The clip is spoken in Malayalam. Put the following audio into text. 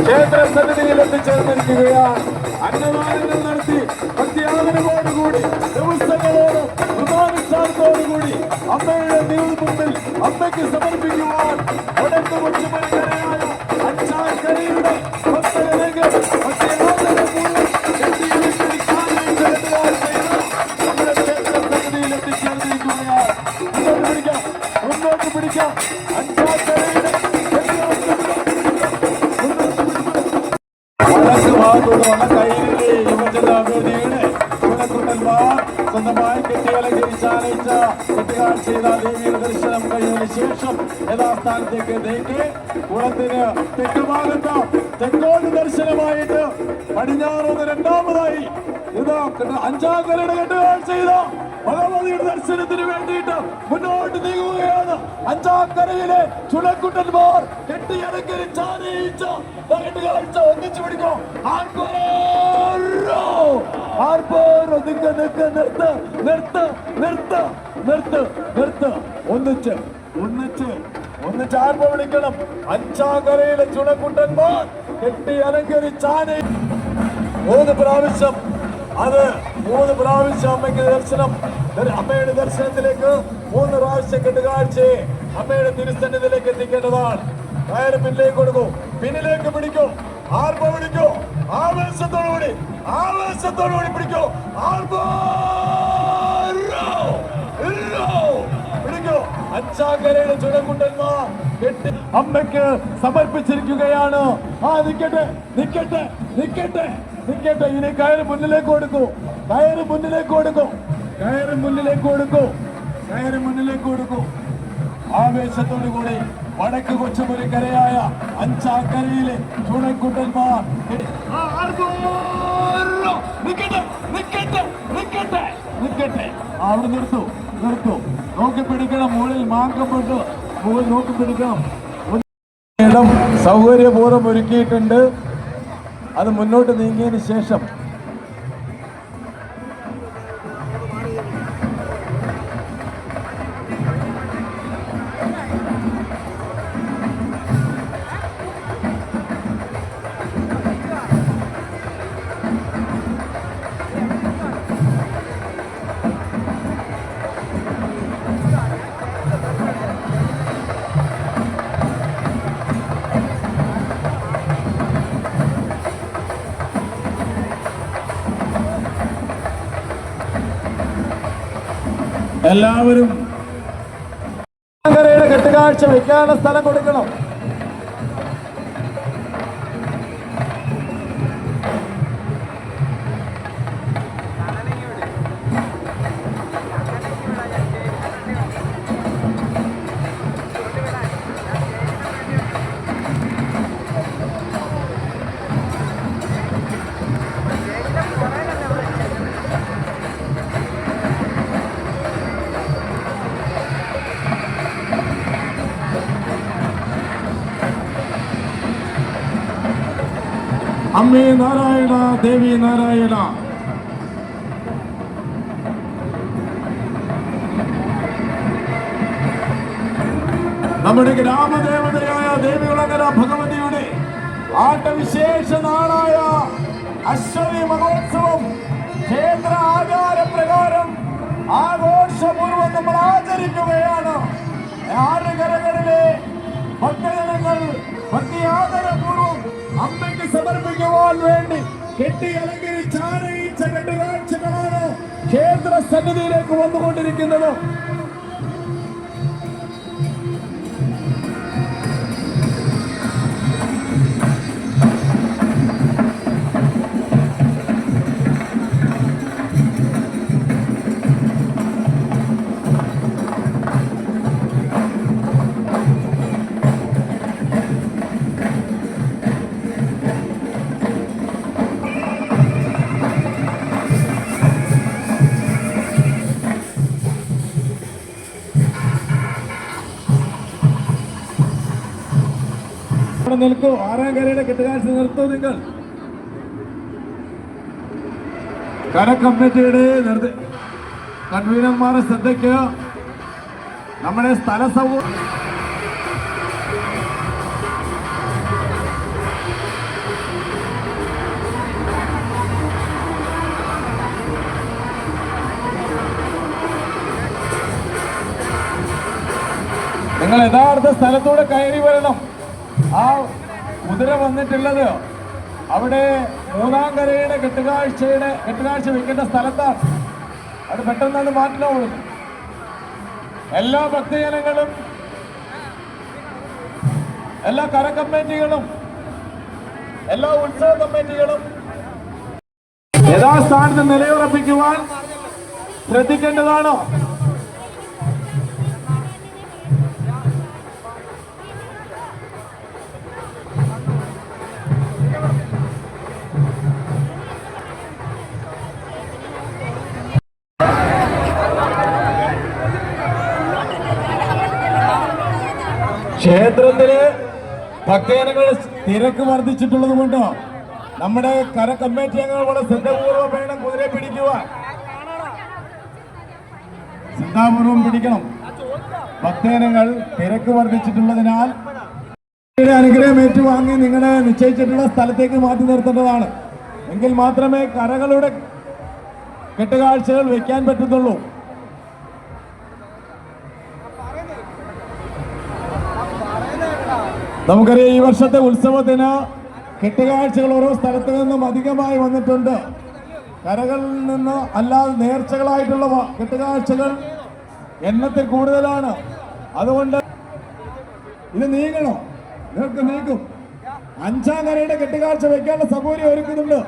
ക്ഷേത്ര സന്നിധിയിൽ എത്തിച്ചേർന്നിരിക്കുകയാണ്. അന്നദാനങ്ങൾ നടത്തി ഭക്തിയാദരവോടുകൂടി ദിവസങ്ങളോടും വ്രതാനുഷ്ഠാനത്തോടുകൂടി അമ്മയുടെ മുമ്പിൽ അമ്മയ്ക്ക് സമർപ്പിക്കുവാൻ ഒടക്ക് കൊച്ചുമണിക്കരയായ അഞ്ചാക്കരയുടെ ഭക്തജനങ്ങൾ നമ്മുടെ ക്ഷേത്ര സന്നിധിയിൽ എത്തിച്ചേർന്നിരിക്കുകയാണ്. മുന്നോട്ട് പിടിക്കാം. അഞ്ചാക്കരയുടെ കൈയിലെ യുവജനാവേദിയുടെ കുലക്കുട്ടന്മാർ സ്വന്തമായി കെട്ടിയലങ്കരിച്ചാലയിച്ച കെട്ടുകാഴ്ച ചെയ്ത ദേവിയുടെ ദർശനം കഴിഞ്ഞതിന് ശേഷം യഥാസ്ഥാനത്തേക്ക് നീക്കി കുളത്തിന് തെക്കുഭാഗത്ത് തെക്കോട്ട് ദർശനമായിട്ട് പടിഞ്ഞാറോന്ന് രണ്ടാമതായി ഇത് അഞ്ചാക്കരയുടെ കെട്ടുകാഴ്ച ചെയ്ത ഭഗവതിയുടെ ദർശനത്തിന് വേണ്ടിയിട്ട് മുന്നോട്ട് നീങ്ങുകയാണ്. അഞ്ചാക്കരയിലെ ചുണക്കുട്ടന്മാർ കെട്ടിയലങ്കരിച്ചാലയിച്ച കെട്ടുകാഴ്ച ഒന്നിച്ചു പിടിക്കും. ഒന്നിച്ച് ആർപ്പ വിളിക്കണം. അഞ്ചാക്കരയിലെ ചുണക്കുട്ടന്മാർ കെട്ടി അലങ്കരിച്ചാനെ 3 പ്രാവശ്യം അമ്മയ്ക്ക് ദർശനം. അമ്മയുടെ ദർശനത്തിലേക്ക് 3 പ്രാവശ്യം കെട്ടുകാഴ്ചയെ അമ്മയുടെ തിരുസന്നിധിയിലേക്ക് എത്തിക്കേണ്ടതാണ്. കയറ് പിന്നിലേക്ക് കൊടുക്കൂ, പിന്നിലേക്ക് പിടിക്കൂ, ആർപ്പ വിളിക്കൂ, ആവേശത്തോടുകൂടി പിടിക്കൂ, പിടിക്കൂ. അഞ്ചാക്കരയുടെ ചുണക്കുട്ടന്മാർ കെട്ടി അമ്മയ്ക്ക് സമർപ്പിച്ചിരിക്കുകയാണ്. നിക്കട്ടെ. ഇനി കയറ് മുന്നിലേക്ക് കൊടുക്കൂ. ആവേശത്തോടുകൂടി വടക്ക് കൊച്ചുമുറിക്കരയായ അഞ്ചാക്കരയിലെ ചുണക്കുട്ടന്മാർ അവിടെ നിർത്തൂ. നോക്കി പിടിക്കണം. മുകളിൽ മാങ്കപ്പെട്ട് നോക്കി പിടിക്കണം. ഇടം സൗകര്യപൂർവ്വം ഒരുക്കിയിട്ടുണ്ട്. അത് മുന്നോട്ട് നീങ്ങിയതിന് ശേഷം എല്ലാവരും കരയുടെ കെട്ടുകാഴ്ച വെക്കാനുള്ള സ്ഥലം കൊടുക്കണം. അമ്മേ നാരായണ, ദേവി നാരായണ. നമ്മുടെ ഗ്രാമദേവതയായ ദേവികുളങ്ങര ഭഗവതിയുടെ ആട്ടവിശേഷ നാളായ അശ്വതി മഹോത്സവം ക്ഷേത്ര ആചാരപ്രകാരം ആഘോഷപൂർവ്വം നമ്മൾ ആചരിക്കുകയാണ്. 6 കരകളിലെ ഭക്തജനങ്ങൾ ഭക്തിയാദരപൂർവ്വം അമ്മയ്ക്ക് സമർപ്പിക്കുവാൻ വേണ്ടി കെട്ടി അലങ്കരിച്ചാനയിച്ച കെട്ടുകാഴ്ചകളാണ് ക്ഷേത്ര സന്നിധിയിലേക്ക് വന്നുകൊണ്ടിരിക്കുന്നത്. നിൽക്കൂ. 6-ാം കരയുടെ കെട്ടുകാഴ്ച നിർത്തൂ. നിങ്ങൾ കരകമ്മിറ്റിയുടെ കൺവീനർമാരുടെ ശ്രദ്ധയ്ക്ക് നമ്മുടെ സ്ഥല സൗകര്യം നിങ്ങൾ യഥാർത്ഥ സ്ഥലത്തൂടെ കയറി വരണം. ആ കുതിര വന്നിട്ടുള്ളത് അവിടെ മൂന്നാം കരയുടെ കെട്ടുകാഴ്ച വെക്കേണ്ട സ്ഥലത്താണ്. അത് പെട്ടെന്ന് മാറ്റണം. എല്ലാ ഭക്തജനങ്ങളും എല്ലാ കര കമ്മിറ്റികളും എല്ലാ ഉത്സവ കമ്മിറ്റികളും യഥാസ്ഥാനത്ത് നിലയുറപ്പിക്കുവാൻ ശ്രദ്ധിക്കേണ്ടതാണ്. ക്ഷേത്രത്തില് ഭക്തജനങ്ങളുടെ തിരക്ക് വർദ്ധിച്ചിട്ടുള്ളത് കൊണ്ട് നമ്മുടെ കര കമ്മിറ്റി അംഗങ്ങൾ വളരെ ശ്രദ്ധാപൂർവം വേണം കുതിരയെ പിടിക്കുവാൻ. ശ്രദ്ധാപൂർവം പിടിക്കണം. ഭക്തജനങ്ങൾ തിരക്ക് വർദ്ധിച്ചിട്ടുള്ളതിനാൽ അനുഗ്രഹം ഏറ്റുവാങ്ങി നിങ്ങളെ നിശ്ചയിച്ചിട്ടുള്ള സ്ഥലത്തേക്ക് മാറ്റി നിർത്തേണ്ടതാണ്. എങ്കിൽ മാത്രമേ കരകളുടെ കെട്ടുകാഴ്ചകൾ വെക്കാൻ പറ്റത്തുള്ളൂ. നമുക്കറിയാം, ഈ വർഷത്തെ ഉത്സവത്തിന് കെട്ടുകാഴ്ചകൾ ഓരോ സ്ഥലത്തു നിന്നും അധികമായി വന്നിട്ടുണ്ട്. കരകളിൽ നിന്ന് അല്ലാതെ നേർച്ചകളായിട്ടുള്ള കെട്ടുകാഴ്ചകൾ എണ്ണത്തിൽ കൂടുതലാണ്. അതുകൊണ്ട് ഇത് നീങ്ങണം. നിങ്ങൾക്ക് നീക്കും. 5-ാം കരയുടെ കെട്ടുകാഴ്ച വെക്കാനുള്ള സൗകര്യം ഒരുക്കുന്നുണ്ട്.